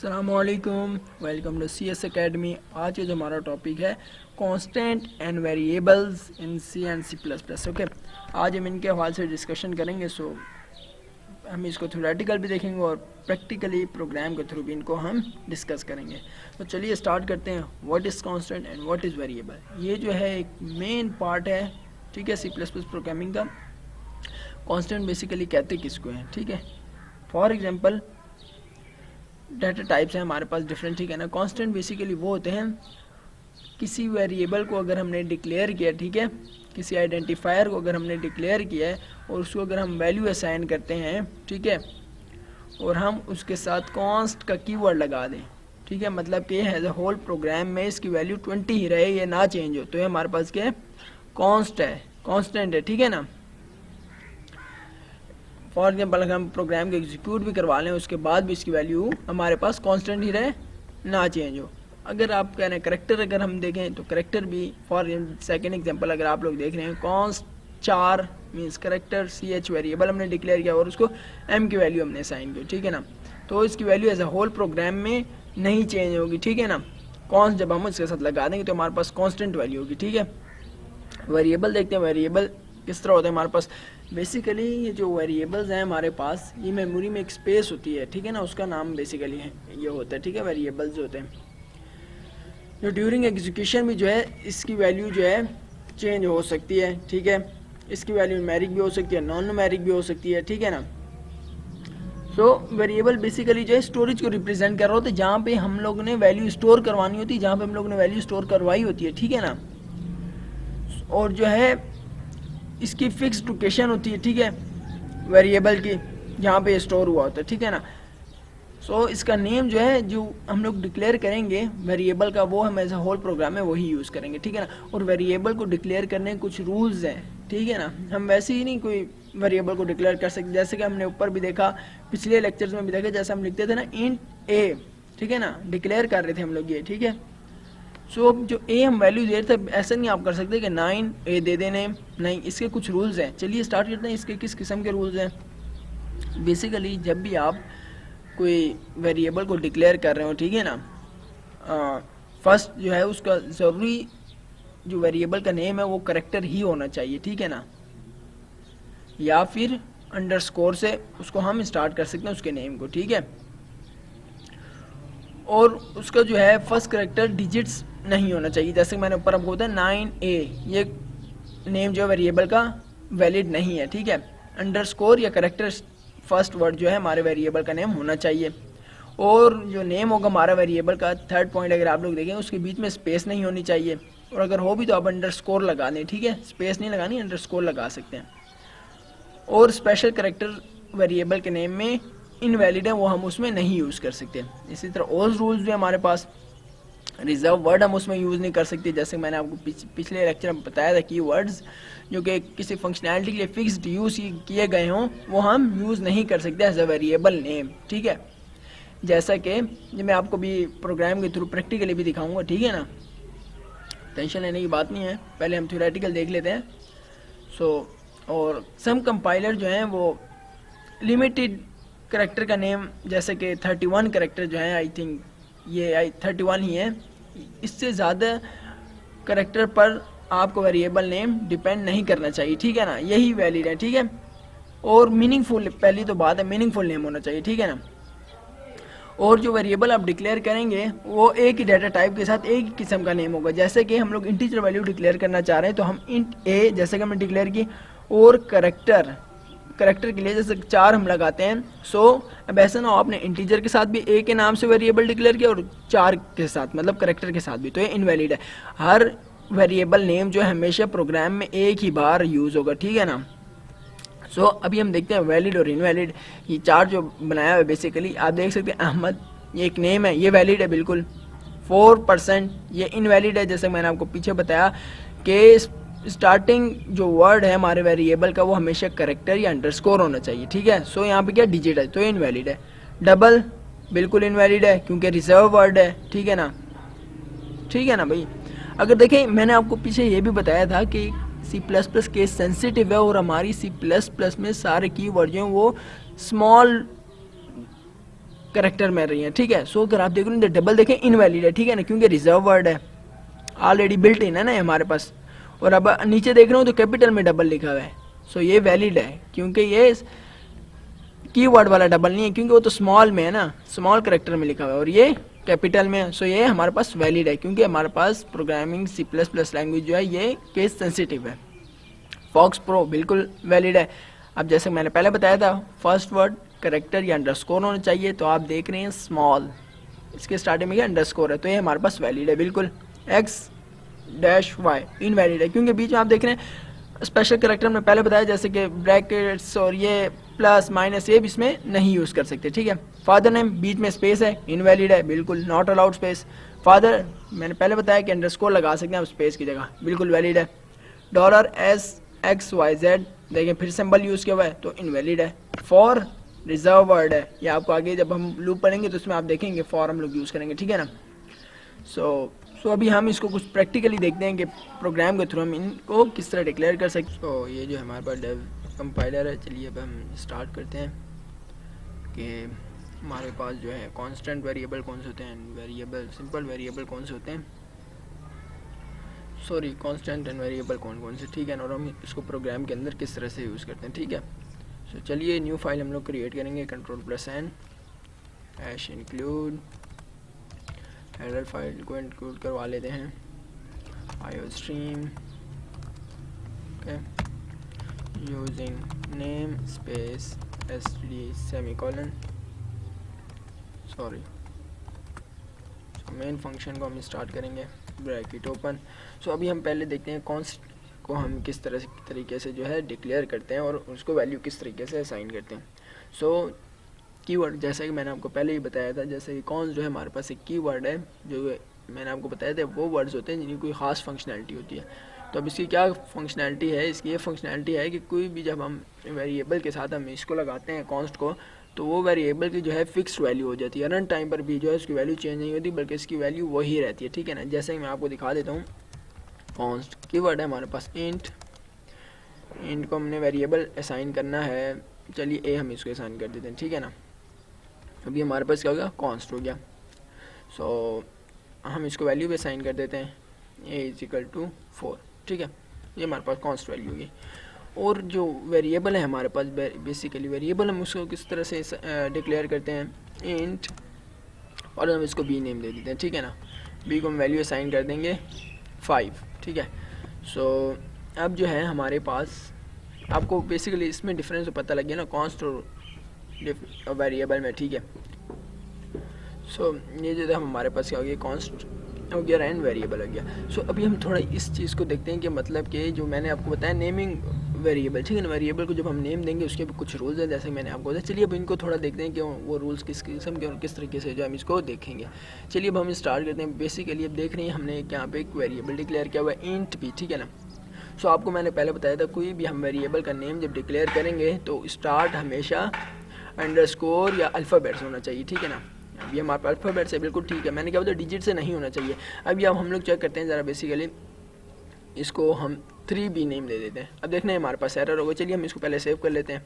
अस्सलामुअलैकुम, welcome to CS academy. आज जो हमारा टॉपिक है constant and variables in C and C plus plus. Okay, आज हम इनके हवाले से डिस्कशन करेंगे। सो हम इसको थ्योरेटिकल भी देखेंगे और प्रैक्टिकली प्रोग्राम के थ्रू भी इनको हम डिस्कस करेंगे। तो चलिए स्टार्ट करते हैं। What is constant and what is variable. ये जो है एक मेन पार्ट है, ठीक है, सी प्लस प्लस प्रोग्रामिंग का। कांस्टेंट बेसिकली कहते किसको हैं, ठीक है। फॉर एग्जांपल डाटा टाइप्स हैं हमारे पास डिफरेंट, ठीक है ना। कांस्टेंट बेसिकली वो होते हैं किसी वेरिएबल को अगर हमने डिक्लेयर किया, ठीक है, किसी आइडेंटिफायर को अगर हमने डिक्लेयर किया है और उसको अगर हम वैल्यू असाइन करते हैं, ठीक है, और हम उसके साथ कॉन्स्ट का कीवर्ड लगा दें, ठीक है, मतलब कि एज अ होल प्रोग्राम में इसकी वैल्यू 20 ही रहे, ये ना चेंज हो, तो ये हमारे पास क्या है, कांस्टेंट है, ठीक है ना। फॉर एग्जाम्पल अगर हम प्रोग्राम को एग्जीक्यूट भी करवा लें उसके बाद भी इसकी वैल्यू हमारे पास कांस्टेंट ही रहे, ना चेंज हो। अगर आप कह रहे हैं करेक्टर अगर हम देखें तो करेक्टर भी, फॉर सेकेंड एग्जांपल अगर आप लोग देख रहे हैं, const 4 means character CH variable हमने डिक्लेयर किया और उसको M की वैल्यू हमने असाइन की, ठीक है ना। तो इसकी value as a whole program में नहीं चेंज होगी, ठीक है ना। कॉन्स्ट जब हम उसके साथ लगा देंगे तो हमारे पास कॉन्स्टेंट वैल्यू होगी, ठीक है। वेरिएबल देखते हैं, वेरिएबल किस तरह होता है हमारे पास। बेसिकली ये जो वेरिएबल्स हैं हमारे पास, ये मेमोरी में एक स्पेस होती है, ठीक है ना, उसका नाम बेसिकली है ये होता है, ठीक है। वेरिएबल्स जो होते हैं जो ड्यूरिंग एग्जीक्यूशन भी जो है इसकी वैल्यू जो है चेंज हो सकती है, ठीक है। इसकी वैल्यू न्यूमेरिक भी हो सकती है, नॉन न्यूमेरिक भी हो सकती है, ठीक है ना। सो वेरिएबल बेसिकली जो है स्टोरेज को रिप्रेजेंट कर रहा होता है, जहाँ पे हम लोग ने वैल्यू स्टोर करवानी होती है, जहाँ पे हम लोग ने वैल्यू स्टोर करवाई होती है, ठीक है ना। और जो है इसकी फिक्स लोकेशन होती है, ठीक है, वेरिएबल की, जहाँ पे स्टोर हुआ होता है, ठीक है ना। सो इसका नेम जो है जो हम लोग डिक्लेयर करेंगे वेरिएबल का, वो हम एज अ होल प्रोग्राम में वही यूज़ करेंगे, ठीक है ना। और वेरिएबल को डिक्लेयर करने के कुछ रूल्स हैं, ठीक है ना। हम वैसे ही नहीं कोई वेरिएबल को डिक्लेयर कर सकते, जैसे कि हमने ऊपर भी देखा, पिछले लेक्चर्स में भी देखा, जैसे हम लिखते थे ना इंट ए, ठीक है ना, डिक्लेयर कर रहे थे हम लोग ये, ठीक है। सो अब जो ए हम वैल्यू दे रहे थे, ऐसा नहीं आप कर सकते कि 9 दे देने, नहीं, इसके कुछ रूल्स हैं। चलिए स्टार्ट करते हैं। इसके किस किस्म के रूल्स हैं। बेसिकली जब भी आप कोई वेरिएबल को डिक्लेयर कर रहे हो, ठीक है ना, फर्स्ट जो है उसका ज़रूरी जो वेरिएबल का नेम है वो करेक्टर ही होना चाहिए, ठीक है ना, या फिर अंडरस्कोर से उसको हम स्टार्ट कर सकते हैं उसके नेम को, ठीक है। और उसका जो है फर्स्ट करेक्टर डिजिट्स नहीं होना चाहिए, जैसे मैंने ऊपर आपको बताया 9A, ये नेम जो वेरिएबल का वैलिड नहीं है, ठीक है। अंडरस्कोर या करेक्टर फर्स्ट वर्ड जो है हमारे वेरिएबल का नेम होना चाहिए। और जो नेम होगा हमारा वेरिएबल का, थर्ड पॉइंट अगर आप लोग देखें उसके बीच में स्पेस नहीं होनी चाहिए, और अगर हो भी तो आप अंडरस्कोर लगा दें, ठीक है, स्पेस नहीं लगानी, अंडरस्कोर लगा सकते हैं। और स्पेशल करेक्टर वेरिएबल के नेम में इनवैलिड है, वो हम उसमें नहीं यूज़ कर सकते। इसी तरह और रूल्स भी हमारे पास, रिजर्व वर्ड हम उसमें यूज़ नहीं कर सकते, जैसे मैंने आपको पिछले लेक्चर में बताया था कि वर्ड्स जो कि किसी फंक्शनैलिटी के लिए फिक्स्ड यूज़ किए गए हों वो हम यूज़ नहीं कर सकते एज अ वेरिएबल नेम, ठीक है। जैसा कि जो मैं आपको भी प्रोग्राम के थ्रू प्रैक्टिकली भी दिखाऊंगा, ठीक है ना, टेंशन लेने की बात नहीं है, पहले हम थ्योरेटिकल देख लेते हैं। और सम कंपाइलर जो हैं वो लिमिटेड करेक्टर का नेम, जैसे कि 31 करेक्टर जो है, आई थिंक ये 31 ही है, इससे ज़्यादा करेक्टर पर आपको वेरिएबल नेम डिपेंड नहीं करना चाहिए, ठीक है ना, यही वैलिड है, ठीक है। और मीनिंगफुल, पहली तो बात है मीनिंगफुल नेम होना चाहिए, ठीक है ना। और जो वेरिएबल आप डिक्लेयर करेंगे वो एक ही डाटा टाइप के साथ एक ही किस्म का नेम होगा, जैसे कि हम लोग इंटीजर वैल्यू डिक्लेयर करना चाह रहे हैं तो हम इंट ए जैसे कि हमने डिक्लेयर की, और करेक्टर के लिए जैसे 4 हम लगाते हैं। सो अब ऐसा ना हो आपने इंटीजर के साथ भी ए के नाम से वेरिएबल डिक्लेयर किया और 4 के साथ मतलब करेक्टर के साथ भी, तो ये इनवैलिड है। हर वेरिएबल नेम जो है हमेशा प्रोग्राम में एक ही बार यूज़ होगा, ठीक है ना। सो अभी हम देखते हैं वैलिड और इनवैलिड। ये 4 जो बनाया हुआ है बेसिकली आप देख सकते हैं, अहमद ये एक नेम है, ये वैलिड है बिल्कुल। 4% ये इनवैलिड है, जैसे मैंने आपको पीछे बताया कि स्टार्टिंग जो वर्ड है हमारे वेरिएबल का वो हमेशा करेक्टर या अंडरस्कोर होना चाहिए, ठीक है। सो यहाँ पे क्या डिजिट है, तो ये इनवैलिड है। डबल बिल्कुल इनवैलिड है क्योंकि रिजर्व वर्ड है, ठीक है ना, ठीक है ना भाई। अगर देखें मैंने आपको पीछे ये भी बताया था कि C++ केस सेंसिटिव है और हमारी C++ में सारे कीवर्ड जो हैं वो स्मॉल करेक्टर में रही है, ठीक है। सो अगर आप देख रहे हो डबल देखें इनवैलिड है, ठीक है ना, क्योंकि रिजर्व वर्ड है, ऑलरेडी बिल्ट इन है ना हमारे पास। और अब नीचे देख रहे हो तो कैपिटल में डबल लिखा हुआ है, सो ये वैलिड है, क्योंकि ये कीवर्ड वाला डबल नहीं है, क्योंकि वो तो स्मॉल में है ना, स्मॉल करेक्टर में लिखा हुआ है, और ये कैपिटल में है। सो ये हमारे पास वैलिड है, क्योंकि हमारे पास प्रोग्रामिंग C++ लैंग्वेज जो है ये केस सेंसिटिव है। फॉक्स प्रो बिल्कुल वैलिड है। अब जैसे मैंने पहले बताया था, फर्स्ट वर्ड करेक्टर या अंडरस्कोर होना चाहिए, तो आप देख रहे हैं स्मॉल, इसके स्टार्टिंग में क्या अंडरस्कोर है, तो ये हमारे पास वैलिड है बिल्कुल। X-Y इनवैलिड है, क्योंकि बीच में आप देख रहे हैं स्पेशल करेक्टर में पहले बताया, जैसे कि ब्रैकेट्स और ये प्लस माइनस, ये भी इसमें नहीं यूज़ कर सकते, ठीक है। फादर नेम बीच में स्पेस है, इनवैलिड है बिल्कुल, नॉट अलाउड स्पेस। फादर मैंने पहले बताया कि अंडरस्कोर लगा सकते हैं आप स्पेस की जगह, बिल्कुल वैलिड है। $SXYZ देखिए फिर सिंबल यूज़ किया हुआ है, तो इनवैलिड है। फॉर रिजर्व वर्ड है, ये आपको आगे जब हम लूप पढ़ेंगे तो उसमें आप देखेंगे फॉर हम लोग यूज़ करेंगे, ठीक है ना। सो अभी हम इसको कुछ प्रैक्टिकली देखते हैं कि प्रोग्राम के थ्रू हम इनको किस तरह डिक्लेयर कर सकते हैं। तो ये जो हमारे पास डेव कंपाइलर है, चलिए अब हम स्टार्ट करते हैं कि हमारे पास जो है कांस्टेंट वेरिएबल कौन से होते हैं, वेरिएबल सिंपल वेरिएबल कौन से होते हैं, सॉरी कांस्टेंट एंड वेरिएबल कौन कौन से, ठीक है ना, और हम इसको प्रोग्राम के अंदर किस तरह से यूज़ करते हैं, ठीक है। सो चलिए न्यू फाइल हम लोग क्रिएट करेंगे, Ctrl+N hash include, header file को इंक्लूड करवा लेते हैं, iostream okay, using name space std semicolon, sorry main function को हम स्टार्ट करेंगे, ब्रैकेट ओपन। सो अभी हम पहले देखते हैं कॉन्स्ट को हम किस तरीके से जो है डिक्लेयर करते हैं और उसको वैल्यू किस तरीके से असाइन करते हैं। सो कीवर्ड जैसा कि मैंने आपको पहले ही बताया था, जैसे कि कॉन्स जो है हमारे पास एक कीवर्ड है, जो मैंने आपको बताया था वो वर्ड्स होते हैं जिनकी कोई ख़ास फंक्शनैलिटी होती है। तो अब इसकी क्या फंक्शनैलिटी है, इसकी ये फंक्शनैलिटी है कि कोई भी जब हम वेरिएबल के साथ हम इसको लगाते हैं कॉन्स्ट को, तो वो वेरिएबल की जो है फिक्स्ड वैल्यू हो जाती है, रन टाइम पर भी जो है उसकी वैल्यू चेंज नहीं होती, बल्कि इसकी वैल्यू वही रहती है, ठीक है ना। जैसे कि मैं आपको दिखा देता हूँ, कॉन्स्ट कीवर्ड है हमारे पास इंट को हमने वेरिएबल असाइन करना है, चलिए ए हम इसको असाइन कर देते हैं, ठीक है ना। अभी हमारे पास क्या हो गया, कॉन्स्ट हो गया। सो हम इसको वैल्यू भी असाइन कर देते हैं, a=4, ठीक है, ये हमारे पास कॉन्स्ट वैल्यू होगी। और जो वेरिएबल है हमारे पास, बेसिकली वेरिएबल हम उसको किस तरह से डिक्लेयर करते हैं, इंट, और हम इसको बी नेम दे देते हैं, ठीक है ना। बी को हम वैल्यू असाइन कर देंगे 5, ठीक है। सो अब जो है हमारे पास, आपको बेसिकली इसमें डिफरेंस तो पता लग गया ना, कॉन्स्ट और वेरिएबल में, ठीक है। सो ये जो है हमारे पास क्या हो गया, कॉन्स्ट हो गया एंड वेरिएबल हो गया। सो अभी हम थोड़ा इस चीज़ को देखते हैं कि मतलब कि जो मैंने आपको बताया नेमिंग वेरिएबल, ठीक है ना, वेरिएबल को जब हम नेम देंगे उसके भी कुछ रूल्स हैं, जैसे मैंने आपको बताया। चलिए अब इनको थोड़ा देखते हैं कि वो रूल्स किस किस्म के और किस तरीके से जो हम इसको देखेंगे। चलिए अब हम स्टार्ट करते हैं। बेसिकली अब देख रहे हैं हमने यहाँ पे एक वेरिएबल डिक्लेयर किया हुआ है इंट भी, ठीक है ना। सो आपको मैंने पहले बताया था, कोई भी हम वेरिएबल का नेम जब डिक्लेयर करेंगे तो स्टार्ट हमेशा अंडरस्कोर या अल्फ़ाबेट से होना चाहिए, ठीक है ना। अभी हमारे पास अल्फ़ाबेट से बिल्कुल ठीक है, मैंने क्या बोला डिजिट से नहीं होना चाहिए। अभी अब हम लोग चेक करते हैं ज़रा, बेसिकली इसको हम 3b नेम दे देते हैं। अब देखना है हमारे पास एरर होगा, चलिए हम इसको पहले सेव कर लेते हैं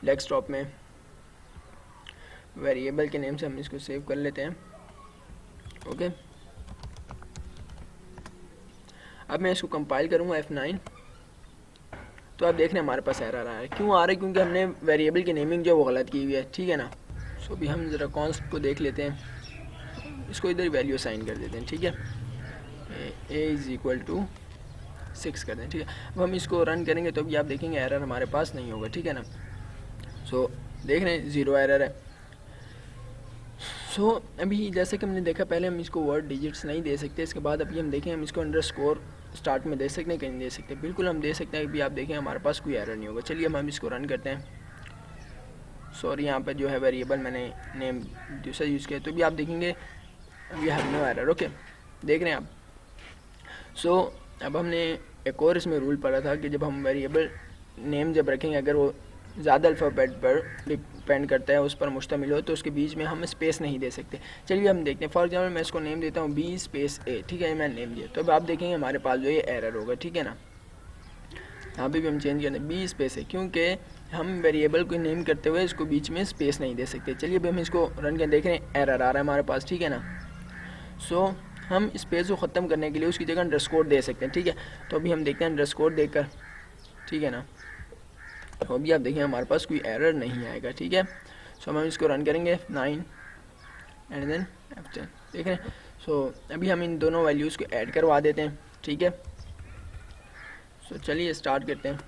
डेस्कटॉप में, वेरिएबल के नेम से हम इसको सेव कर लेते हैं, ओके। अब मैं इसको कंपाइल करूँगा F9, तो आप देख रहे हैं हमारे पास एरर आ रहा है। क्यों आ रहा है, क्योंकि हमने वेरिएबल की नेमिंग जो वो गलत की हुई है, ठीक है ना। सो अभी हम ज़रा कॉन्स्ट को देख लेते हैं, इसको इधर वैल्यू असाइन कर देते हैं, ठीक है, a=6 कर दें, ठीक है। अब हम इसको रन करेंगे तो अभी आप देखेंगे एरर हमारे पास नहीं होगा, ठीक है ना। सो देख रहे हैं 0 एरर है। सो अभी जैसे कि हमने देखा, पहले हम इसको वर्ड डिजिट्स नहीं दे सकते, इसके बाद अभी हम देखें हम इसको अंडरस्कोर स्टार्ट में दे सकते हैं कि नहीं दे सकते, बिल्कुल हम दे सकते हैं। अभी आप देखें हमारे पास कोई एरर नहीं होगा। चलिए हम इसको रन करते हैं। सॉरी यहाँ पर जो है वेरिएबल मैंने नेम दूसरा यूज़ किया, तो भी आप देखेंगे we have no error, okay, देख रहे हैं आप। सो अब हमने एक और इसमें रूल पढ़ा था कि जब हम वेरिएबल नेम जब रखेंगे, अगर वो ज़्यादा अल्फ़ाबेट पर डिपेंड करता है, उस पर मुश्तमिल हो, तो उसके बीच में हम स्पेस नहीं दे सकते। चलिए हम देखते हैं। फॉर एग्जाम्पल मैं इसको नेम देता हूँ B स्पेस A, ठीक है, मैंने नेम दिया, तो अब आप देखेंगे हमारे पास जो ये एरर होगा, ठीक है ना। यहाँ पे भी हम चेंज करते हैं B स्पेस A, क्योंकि हम वेरिएबल को नेम करते हुए इसको बीच में स्पेस नहीं दे सकते। चलिए अभी हम इसको रन कर देख रहे हैं, एरर आ रहा है हमारे पास, ठीक है ना। सो हम स्पेस को ख़त्म करने के लिए उसकी जगह अंडरस्कोर दे सकते हैं, ठीक है। तो अभी हम देखते हैं अंडरस्कोर देकर, ठीक है ना। तो अभी आप देखिए हमारे पास कोई एरर नहीं आएगा, ठीक है। सो हम इसको रन करेंगे 9 एंड देन F10, देख रहे हैं। सो अभी हम इन दोनों वैल्यूज़ को ऐड करवा देते हैं, ठीक है। सो चलिए स्टार्ट करते हैं।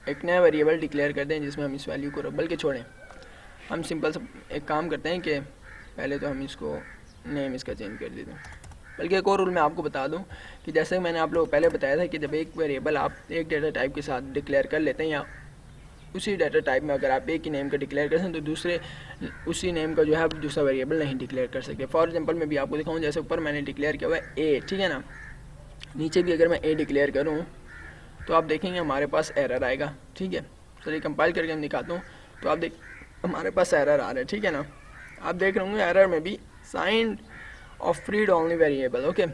एक नया वेरिएबल डिक्लेयर करते हैं जिसमें हम इस वैल्यू को रख के छोड़ें। हम सिंपल सा एक काम करते हैं कि पहले तो हम इसको नेम इसका चेंज कर देते हैं। बल्कि एक और रूल मैं आपको बता दूं कि जैसे मैंने आप लोगों को पहले बताया था कि जब एक वेरिएबल आप एक डाटा टाइप के साथ डिक्लेयर कर लेते हैं या उसी डाटा टाइप में अगर आप एक ही नेम का डिक्लेयर करते हैं तो दूसरे उसी नेम का जो है आप दूसरा वेरिएबल नहीं डिक्लेयर कर सकते। फॉर एग्जांपल मैं भी आपको दिखाऊं, जैसे ऊपर मैंने डिक्लेयर किया हुआ है ए, ठीक है ना। नीचे भी अगर मैं ए डिक्लेयर करूँ तो आप देखेंगे हमारे पास एरर आएगा, ठीक है। चलिए कंपाइल करके हम दिखाता हूँ। तो आप देख हमारे पास एरर आ रहा है, ठीक है ना। आप देख रहे होंगे एरर में भी sign of read only variable, okay.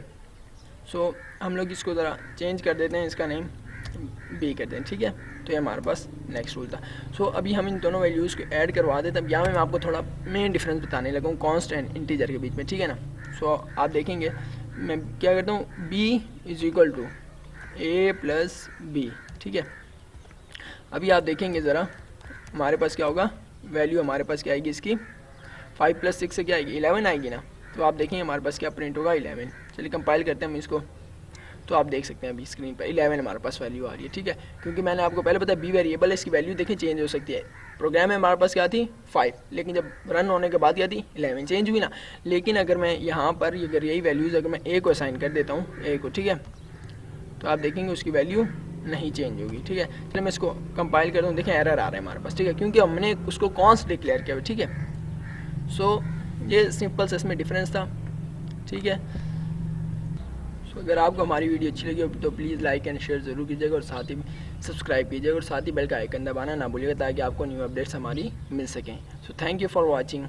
So हम लोग इसको ज़रा चेंज कर देते हैं, इसका नेम बी करते हैं, ठीक है। तो ये हमारे पास नेक्स्ट रूल था। सो अभी हम इन दोनों वैल्यूज़ को ऐड करवा देते हैं। अब यहाँ मैं आपको थोड़ा मेन डिफरेंस बताने लगा हूँ कॉन्स्ट एंड इंटीजर के बीच में, ठीक है ना। सो आप देखेंगे मैं क्या करता हूँ, b is equal to a plus b, ठीक है। अभी आप देखेंगे ज़रा हमारे पास क्या होगा, वैल्यू हमारे पास क्या आएगी इसकी, 5 + 6 से क्या आएगी, 11 आएगी ना। तो आप देखेंगे हमारे पास क्या प्रिंट होगा, 11। चलिए कंपाइल करते हैं हम इसको। तो आप देख सकते हैं अभी स्क्रीन पर 11 हमारे पास वैल्यू आ रही है, ठीक है। क्योंकि मैंने आपको पहले बताया बी वेरिएबल है, इसकी वैल्यू देखें चेंज हो सकती है। प्रोग्राम में हमारे पास क्या थी 5, लेकिन जब रन होने के बाद क्या थी 11, चेंज हुई ना। लेकिन अगर मैं यहाँ पर अगर यही वैल्यूज़ अगर मैं ए को असाइन कर देता हूँ, ए को, ठीक है, तो आप देखेंगे उसकी वैल्यू नहीं चेंज होगी, ठीक है। चलिए मैं इसको कंपाइल कर दूँ, देखें एरर आ रहा है हमारे पास, ठीक है, क्योंकि हमने उसको कॉन्स्ट डिक्लेयर किया हुआ, ठीक है। सो ये सिंपल से इसमें डिफरेंस था, ठीक है। सो अगर आपको हमारी वीडियो अच्छी लगी हो तो प्लीज़ लाइक एंड शेयर ज़रूर कीजिएगा और साथ ही सब्सक्राइब कीजिएगा और साथ ही बेल का आइकन दबाना ना भूलिएगा ताकि आपको न्यू अपडेट्स हमारी मिल सकें। So thank you for watching.